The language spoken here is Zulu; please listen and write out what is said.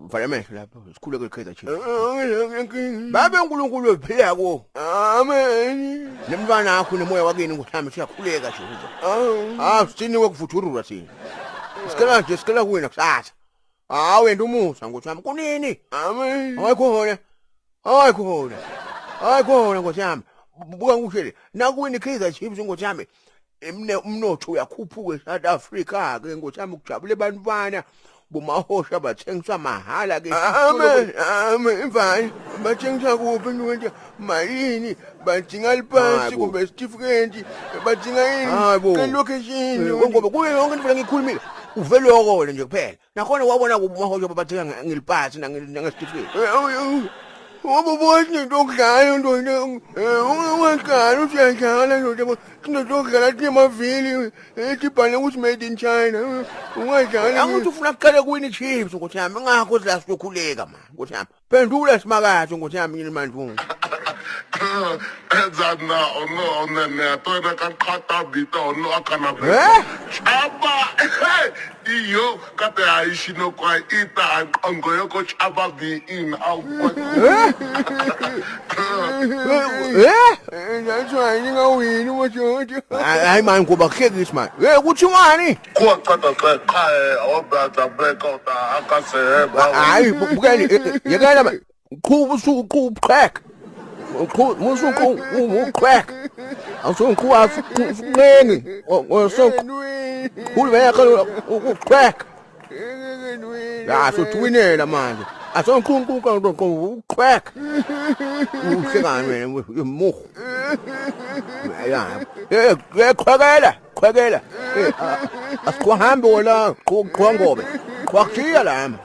vala amehlo lapho sikhuleke Kaizer Chiefs babe uNkulunkulu wephila ko amen nemntwana wakho nemoya wakini ngothambe siyakhuleka Jehova sithiniwe kuvuthurura thina sikela kuwena kusasa wena umusa ngothami kunini amen hayikhona ngothami buka ngikushele nakuwini Kaizer Chiefs ngothami umnotho uyakhuphuka eSouth Africa ke ngothami kujabule abantu bana bomahosha bathengiswa mahala ke amen mfana bathengisa kuphi into malini badinga liphasi kumbe certificate badinga yini ke location ngoba kuyo yonke into ngikhulumile uvele yokole nje kuphela nakhona wabona kumahosha bathenga ngiliphasi nange-certificate Wabona into okudlala into ungakhala usiyadlala nje into okudlala kunemavili etibhale ukuthi made in China ungadlala angithi ufuna ukuqala kuwini Chiefs ngothami ngakho la sizokhuleka man ngothami phendula simakathe ngothami yini manje ezana ono ne toina kan khata bita ono akana chaba iyo kate aishino kwa ita ango yoko chaba bi in au that's why ngawini manje hayi man kuba kuhlekisi man kuthiwani kwa qata xa awabata break out akase hayi bukeni yekela qhubu crack crack awusonku afunengi ulweka crack so twinela manje asonku crack uhlekani wena umuhu qhwekela asiqhahambe wala qhwangobe qhwakushiya lama